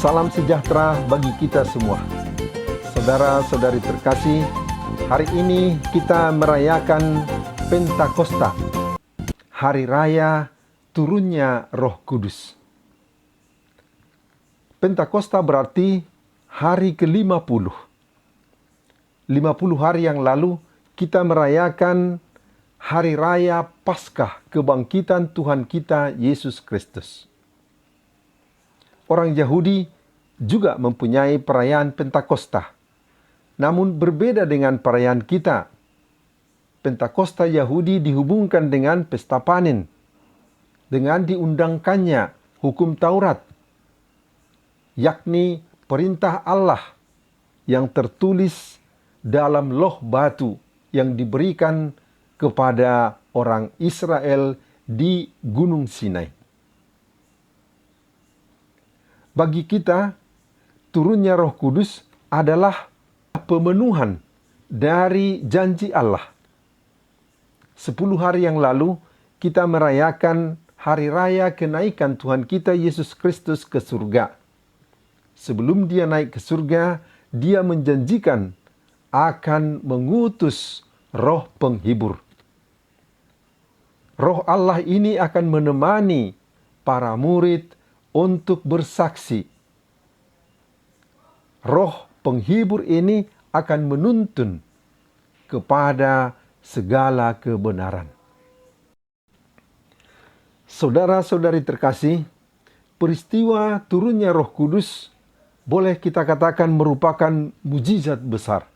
Salam sejahtera bagi kita semua. Saudara-saudari terkasih, hari ini kita merayakan Pentakosta, hari raya turunnya Roh Kudus. Pentakosta berarti hari ke-50. 50 hari yang lalu kita merayakan hari raya Paskah kebangkitan Tuhan kita Yesus Kristus. Orang Yahudi juga mempunyai perayaan Pentakosta, namun berbeda dengan perayaan kita. Pentakosta Yahudi dihubungkan dengan pesta panen, dengan diundangkannya hukum Taurat, yakni perintah Allah yang tertulis dalam loh batu yang diberikan kepada orang Israel di Gunung Sinai. Bagi kita, turunnya Roh Kudus adalah pemenuhan dari janji Allah. 10 hari yang lalu, kita merayakan hari raya kenaikan Tuhan kita Yesus Kristus ke surga. Sebelum dia naik ke surga, dia menjanjikan akan mengutus Roh Penghibur. Roh Allah ini akan menemani para murid untuk bersaksi. Roh Penghibur ini akan menuntun kepada segala kebenaran. Saudara-saudari terkasih, peristiwa turunnya Roh Kudus boleh kita katakan merupakan mujizat besar.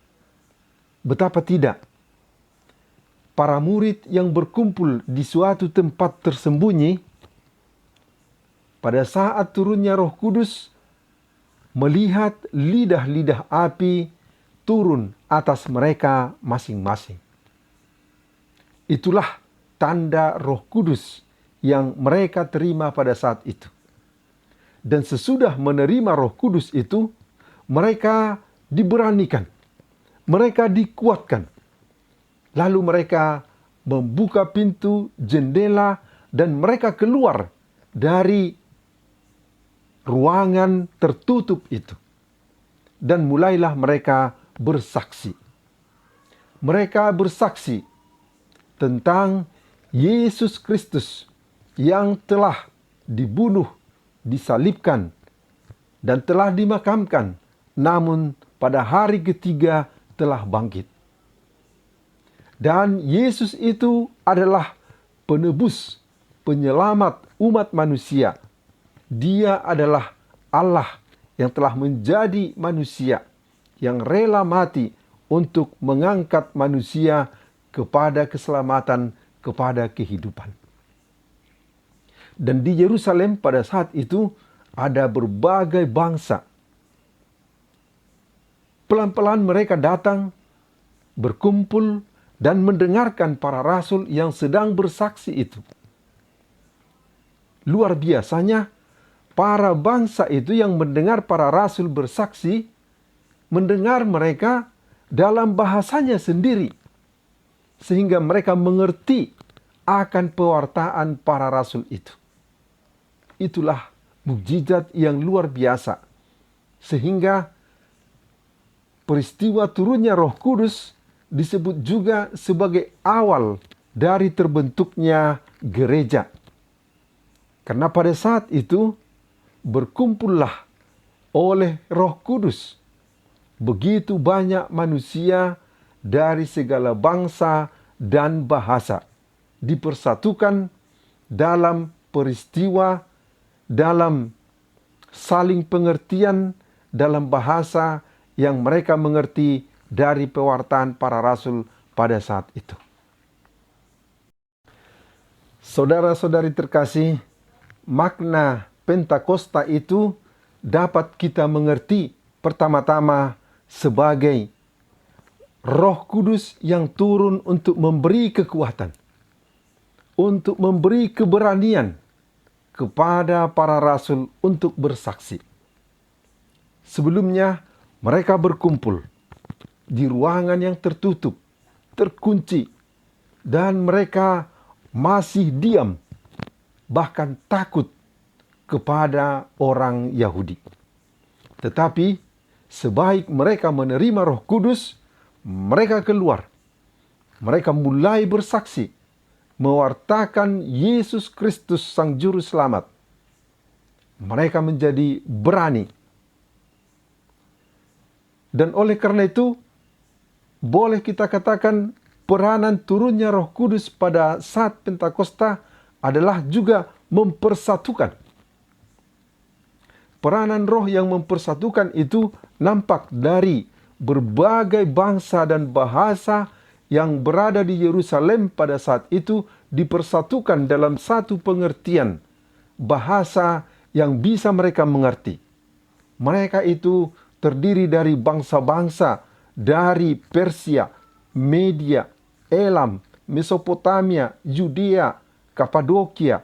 Betapa tidak? Para murid yang berkumpul di suatu tempat tersembunyi, pada saat turunnya Roh Kudus, melihat lidah-lidah api turun atas mereka masing-masing. Itulah tanda Roh Kudus yang mereka terima pada saat itu. Dan sesudah menerima Roh Kudus itu, mereka diberanikan, mereka dikuatkan. Lalu mereka membuka pintu, jendela, dan mereka keluar dari ruangan tertutup itu. Dan mulailah mereka bersaksi. Mereka bersaksi tentang Yesus Kristus yang telah dibunuh, disalibkan, dan telah dimakamkan, namun pada hari ketiga telah bangkit. Dan Yesus itu adalah penebus, penyelamat umat manusia. Dia adalah Allah yang telah menjadi manusia, yang rela mati untuk mengangkat manusia kepada keselamatan, kepada kehidupan. Dan di Yerusalem pada saat itu ada berbagai bangsa. Pelan-pelan mereka datang, berkumpul, dan mendengarkan para rasul yang sedang bersaksi itu. Luar biasanya, para bangsa itu yang mendengar para rasul bersaksi, mendengar mereka dalam bahasanya sendiri, sehingga mereka mengerti akan pewartaan para rasul itu. Itulah mukjizat yang luar biasa, sehingga peristiwa turunnya Roh Kudus disebut juga sebagai awal dari terbentuknya gereja. Karena pada saat itu berkumpullah oleh Roh Kudus begitu banyak manusia dari segala bangsa dan bahasa, dipersatukan dalam peristiwa, dalam saling pengertian, dalam bahasa yang mereka mengerti dari pewartaan para rasul pada saat itu. Saudara-saudari terkasih, makna Pentakosta itu dapat kita mengerti pertama-tama sebagai Roh Kudus yang turun untuk memberi kekuatan, untuk memberi keberanian kepada para rasul untuk bersaksi. Sebelumnya mereka berkumpul di ruangan yang tertutup, terkunci, dan mereka masih diam, bahkan takut kepada orang Yahudi. Tetapi sebaik mereka menerima Roh Kudus, mereka keluar. Mereka mulai bersaksi, mewartakan Yesus Kristus Sang Juru Selamat. Mereka menjadi berani. Dan oleh karena itu, boleh kita katakan peranan turunnya Roh Kudus pada saat Pentakosta adalah juga mempersatukan. Peranan roh yang mempersatukan itu nampak dari berbagai bangsa dan bahasa yang berada di Yerusalem pada saat itu dipersatukan dalam satu pengertian bahasa yang bisa mereka mengerti. Mereka itu terdiri dari bangsa-bangsa dari Persia, Media, Elam, Mesopotamia, Yudea, Kapadokia,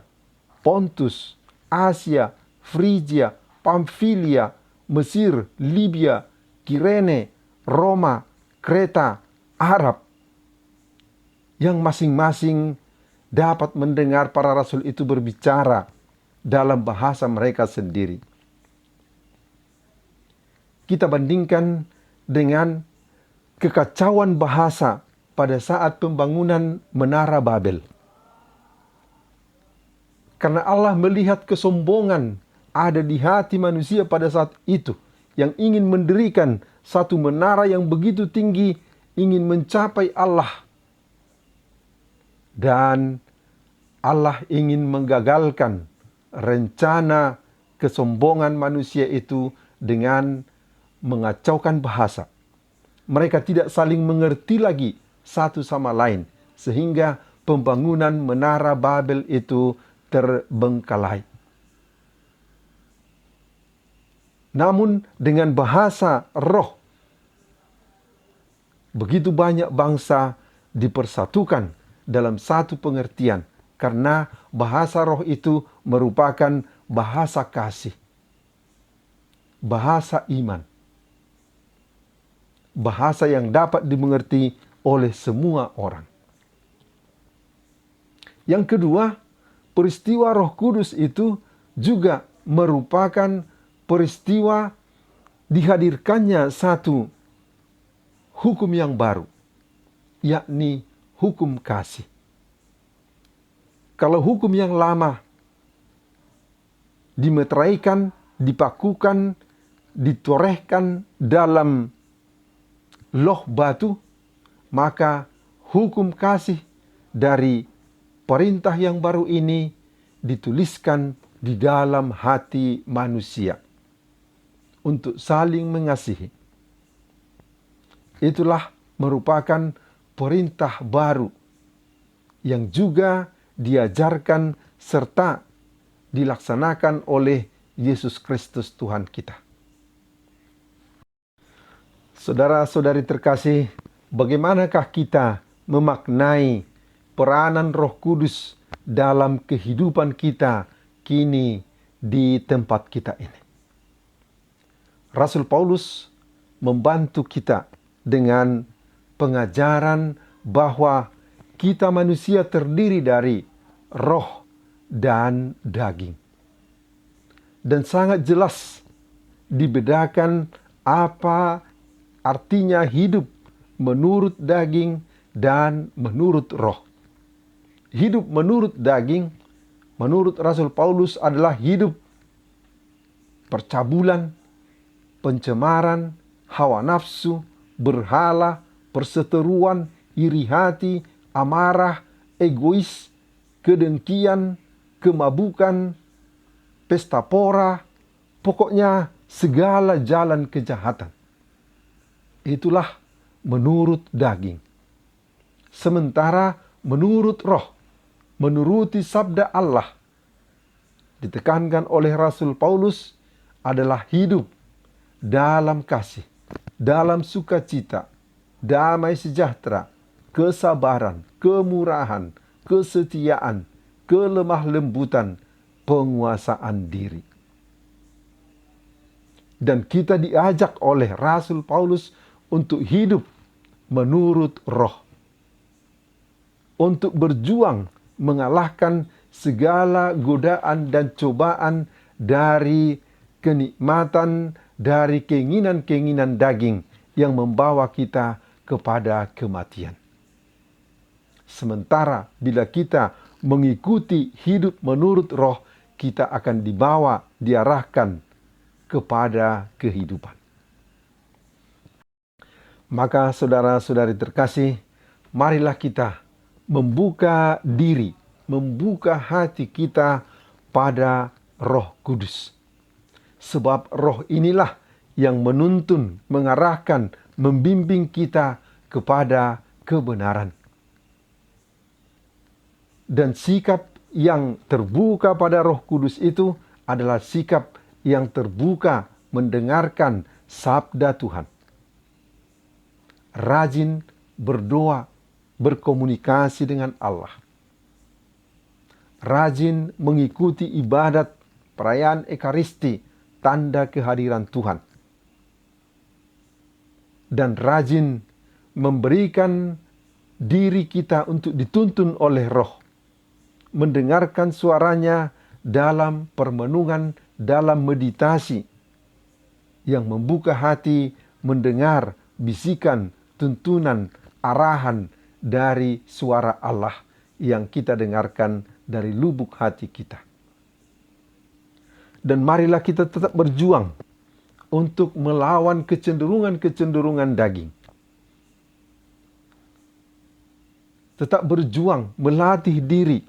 Pontus, Asia, Frigia, Pamfilia, Mesir, Libya, Kirene, Roma, Kreta, Arab, yang masing-masing dapat mendengar para rasul itu berbicara dalam bahasa mereka sendiri. Kita bandingkan dengan kekacauan bahasa pada saat pembangunan Menara Babel. Karena Allah melihat kesombongan ada di hati manusia pada saat itu, yang ingin mendirikan satu menara yang begitu tinggi, ingin mencapai Allah. Dan Allah ingin menggagalkan rencana kesombongan manusia itu dengan mengacaukan bahasa. Mereka tidak saling mengerti lagi satu sama lain, sehingga pembangunan Menara Babel itu terbengkalai. Namun dengan bahasa roh, begitu banyak bangsa dipersatukan dalam satu pengertian, karena bahasa roh itu merupakan bahasa kasih, bahasa iman, bahasa yang dapat dimengerti oleh semua orang. Yang kedua, peristiwa Roh Kudus itu juga merupakan peristiwa dihadirkannya satu hukum yang baru, yakni hukum kasih. Kalau hukum yang lama dimeteraikan, dipakukan, ditorehkan dalam loh batu, maka hukum kasih dari perintah yang baru ini dituliskan di dalam hati manusia untuk saling mengasihi. Itulah merupakan perintah baru yang juga diajarkan serta dilaksanakan oleh Yesus Kristus Tuhan kita. Saudara-saudari terkasih, bagaimanakah kita memaknai peranan Roh Kudus dalam kehidupan kita kini di tempat kita ini? Rasul Paulus membantu kita dengan pengajaran bahwa kita manusia terdiri dari roh dan daging. Dan sangat jelas dibedakan apa artinya hidup menurut daging dan menurut roh. Hidup menurut daging, menurut Rasul Paulus adalah hidup percabulan, pencemaran, hawa nafsu, berhala, perseteruan, iri hati, amarah, egois, kedengkian, kemabukan, pesta pora, pokoknya segala jalan kejahatan. Itulah menurut daging. Sementara menurut roh, menuruti sabda Allah, ditekankan oleh Rasul Paulus adalah hidup dalam kasih, dalam sukacita, damai sejahtera, kesabaran, kemurahan, kesetiaan, kelemah lembutan, penguasaan diri. Dan kita diajak oleh Rasul Paulus untuk hidup menurut roh, untuk berjuang mengalahkan segala godaan dan cobaan dari kenikmatan dari keinginan-keinginan daging yang membawa kita kepada kematian. Sementara bila kita mengikuti hidup menurut roh, kita akan dibawa, diarahkan kepada kehidupan. Maka saudara-saudari terkasih, marilah kita membuka diri, membuka hati kita pada Roh Kudus. Sebab roh inilah yang menuntun, mengarahkan, membimbing kita kepada kebenaran. Dan sikap yang terbuka pada Roh Kudus itu adalah sikap yang terbuka mendengarkan sabda Tuhan. Rajin berdoa, berkomunikasi dengan Allah. Rajin mengikuti ibadat perayaan Ekaristi, tanda kehadiran Tuhan. Dan rajin memberikan diri kita untuk dituntun oleh roh. Mendengarkan suaranya dalam permenungan, dalam meditasi. Yang membuka hati mendengar bisikan, tuntunan, arahan dari suara Allah yang kita dengarkan dari lubuk hati kita. Dan marilah kita tetap berjuang untuk melawan kecenderungan-kecenderungan daging. Tetap berjuang, melatih diri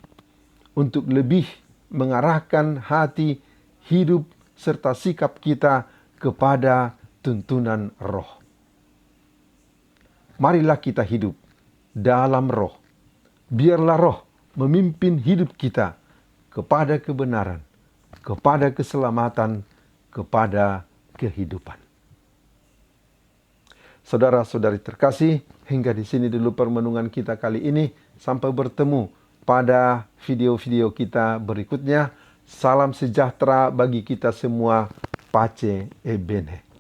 untuk lebih mengarahkan hati, hidup, serta sikap kita kepada tuntunan roh. Marilah kita hidup dalam roh. Biarlah roh memimpin hidup kita kepada kebenaran, kepada keselamatan, kepada kehidupan. Saudara-saudari terkasih, hingga di sini dulu permenungan kita kali ini. Sampai bertemu pada video-video kita berikutnya. Salam sejahtera bagi kita semua. Pace e bene.